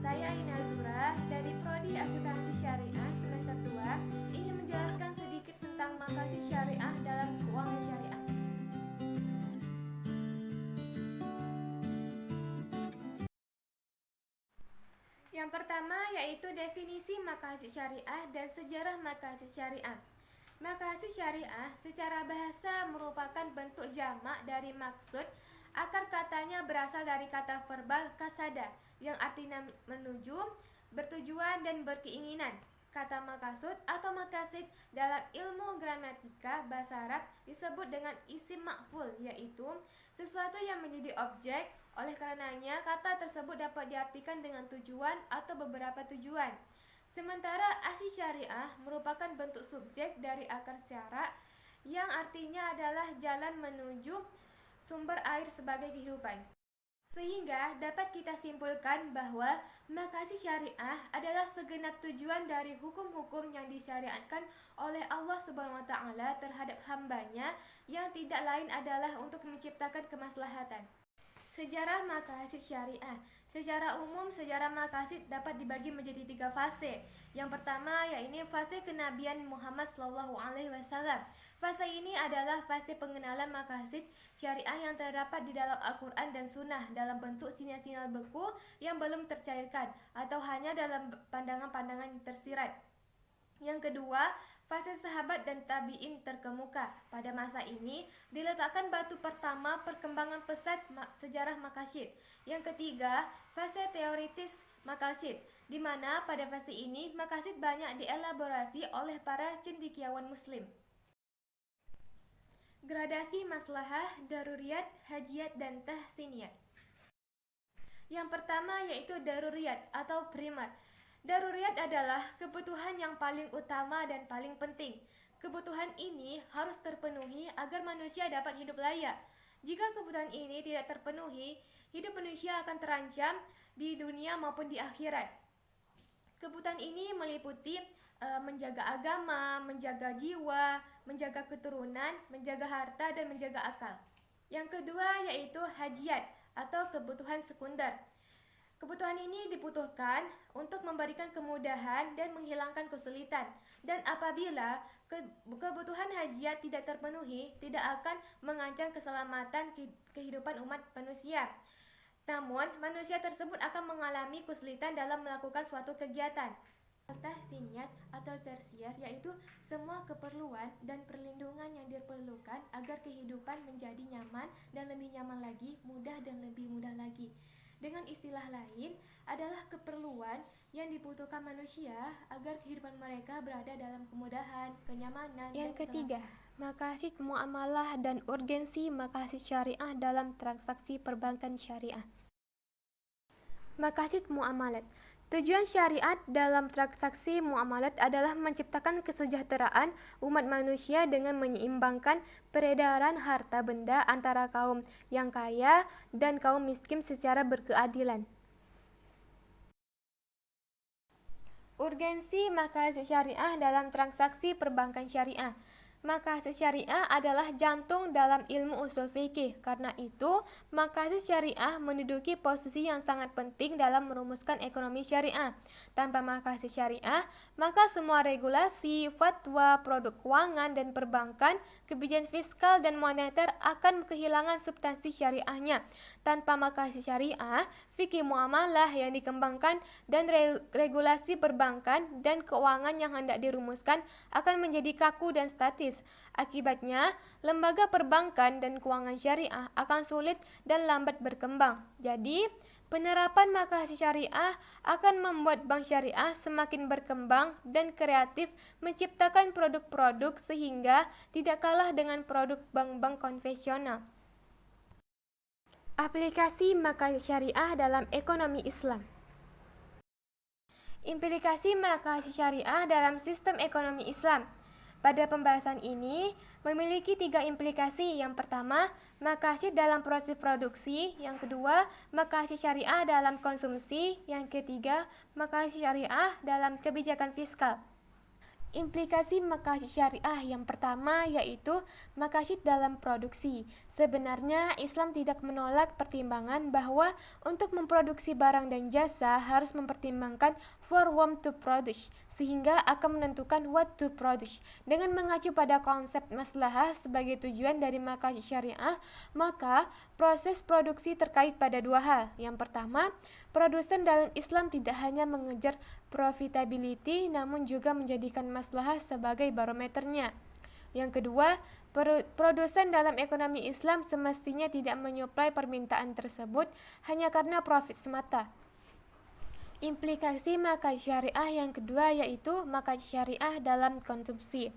Saya Aina Zura dari Prodi Akuntansi Syariah semester 2 ingin menjelaskan sedikit tentang makasih syariah dalam keuangan syariah. Yang pertama yaitu definisi makasih syariah dan sejarah makasih syariah. Makasih syariah secara bahasa merupakan bentuk jamak dari maksud. Akar katanya berasal dari kata verbal kasada yang artinya menuju, bertujuan dan berkeinginan. Kata makasud atau makasid dalam ilmu gramatika bahasa Arab disebut dengan isim maf'ul, yaitu sesuatu yang menjadi objek. Oleh karenanya kata tersebut dapat diartikan dengan tujuan atau beberapa tujuan. Sementara asy syariah merupakan bentuk subjek dari akar syara yang artinya adalah jalan menuju sumber air sebagai kehidupan. Sehingga dapat kita simpulkan bahwa makasih syariah adalah segenap tujuan dari hukum-hukum yang disyariatkan oleh Allah Subhanahu wa taala terhadap hambanya yang tidak lain adalah untuk menciptakan kemaslahatan. Sejarah makasih syariah. Secara umum, sejarah makasih dapat dibagi menjadi 3 fase. Yang pertama yaitu fase kenabian Muhammad SAW. Fase ini adalah fase pengenalan makasih syariah yang terdapat di dalam Al-Quran dan Sunnah dalam bentuk sinyal-sinyal beku yang belum tercairkan atau hanya dalam pandangan-pandangan tersirat. Yang kedua, fase sahabat dan tabi'in terkemuka. Pada masa ini diletakkan batu pertama perkembangan pesat sejarah makasid. Yang ketiga, fase teoritis makasid, di mana pada fase ini makasid banyak dielaborasi oleh para cendekiawan muslim. Gradasi maslahah, daruriyat, hajiyat, dan tahsiniyat. Yang pertama yaitu daruriyat atau primer. Daruriyat adalah kebutuhan yang paling utama dan paling penting. Kebutuhan ini harus terpenuhi agar manusia dapat hidup layak. Jika kebutuhan ini tidak terpenuhi, hidup manusia akan terancam di dunia maupun di akhirat. Kebutuhan ini meliputi menjaga agama, menjaga jiwa, menjaga keturunan, menjaga harta, dan menjaga akal. Yang kedua yaitu hajiyat atau kebutuhan sekunder. Kebutuhan ini dibutuhkan untuk memberikan kemudahan dan menghilangkan kesulitan. Dan apabila kebutuhan hajiyat tidak terpenuhi, tidak akan mengancam keselamatan kehidupan umat manusia. Namun, manusia tersebut akan mengalami kesulitan dalam melakukan suatu kegiatan. Tahsiniyat atau tersier yaitu semua keperluan dan perlindungan yang diperlukan agar kehidupan menjadi nyaman dan lebih nyaman lagi, mudah dan lebih mudah lagi. Dengan istilah lain adalah keperluan yang dibutuhkan manusia agar kehidupan mereka berada dalam kemudahan, kenyamanan. Yang ketiga, makasid muamalah dan urgensi makasid syariah dalam transaksi perbankan syariah. Makasid muamalat. Tujuan syariat dalam transaksi muamalat adalah menciptakan kesejahteraan umat manusia dengan menyeimbangkan peredaran harta benda antara kaum yang kaya dan kaum miskin secara berkeadilan. Urgensi makasid syariah dalam transaksi perbankan syariah. Makasid syariah adalah jantung dalam ilmu usul fikih. Karena itu, makasid syariah menduduki posisi yang sangat penting dalam merumuskan ekonomi syariah. Tanpa makasid syariah, maka semua regulasi, fatwa, produk keuangan dan perbankan, kebijakan fiskal dan moneter akan kehilangan substansi syariahnya. Tanpa makasid syariah, fikih muamalah yang dikembangkan dan regulasi perbankan dan keuangan yang hendak dirumuskan akan menjadi kaku dan statis. Akibatnya, lembaga perbankan dan keuangan syariah akan sulit dan lambat berkembang. Jadi, penerapan makasid syariah akan membuat bank syariah semakin berkembang dan kreatif menciptakan produk-produk sehingga tidak kalah dengan produk bank-bank konvensional. Aplikasi makasid syariah dalam ekonomi Islam. Implikasi makasid syariah dalam sistem ekonomi Islam. Pada pembahasan ini memiliki 3 implikasi. Yang pertama, makasid dalam proses produksi. Yang kedua, makasid syariah dalam konsumsi. Yang ketiga, makasid syariah dalam kebijakan fiskal. Implikasi maqasid syariah yang pertama yaitu maqasid dalam produksi. Sebenarnya Islam tidak menolak pertimbangan bahwa untuk memproduksi barang dan jasa harus mempertimbangkan for whom to produce, sehingga akan menentukan what to produce. Dengan mengacu pada konsep maslahah sebagai tujuan dari maqasid syariah, maka proses produksi terkait pada dua hal. Yang pertama, produsen dalam Islam tidak hanya mengejar profitability namun juga menjadikan maslahah sebagai barometernya. Yang kedua, produsen dalam ekonomi Islam semestinya tidak menyuplai permintaan tersebut hanya karena profit semata. Implikasi maqasid syariah yang kedua yaitu maqasid syariah dalam konsumsi.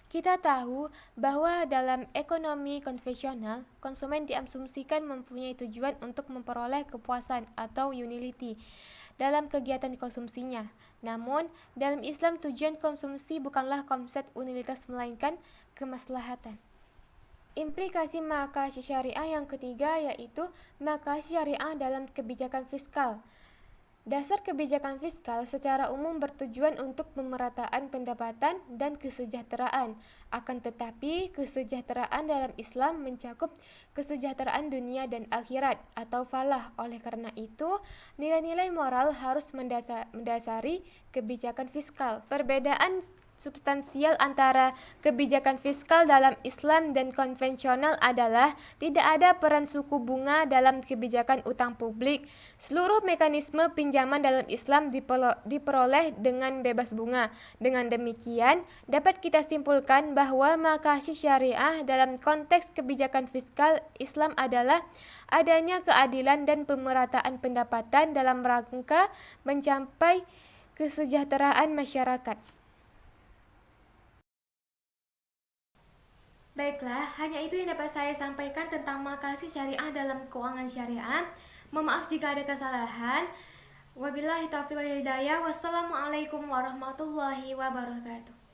Kita tahu bahwa dalam ekonomi konvensional, konsumen diasumsikan mempunyai tujuan untuk memperoleh kepuasan atau utility dalam kegiatan konsumsinya. Namun, dalam Islam tujuan konsumsi bukanlah konsep utilitas melainkan kemaslahatan. Implikasi maqasid syariah yang ketiga yaitu maqasid syariah dalam kebijakan fiskal. Dasar kebijakan fiskal secara umum bertujuan untuk pemerataan pendapatan dan kesejahteraan. Akan tetapi, kesejahteraan dalam Islam mencakup kesejahteraan dunia dan akhirat atau falah. Oleh karena itu, nilai-nilai moral harus mendasari kebijakan fiskal. Perbedaan substansial antara kebijakan fiskal dalam Islam dan konvensional adalah tidak ada peran suku bunga dalam kebijakan utang publik. Seluruh mekanisme pinjaman dalam Islam diperoleh dengan bebas bunga. Dengan demikian, dapat kita simpulkan bahwa maqasid syariah dalam konteks kebijakan fiskal Islam adalah adanya keadilan dan pemerataan pendapatan dalam rangka mencapai kesejahteraan masyarakat. Baiklah, hanya itu yang dapat saya sampaikan tentang maqasid syariah dalam keuangan syariah. Mohon maaf jika ada kesalahan. Wabillahi taufiq wal hidayah. Wassalamualaikum warahmatullahi wabarakatuh.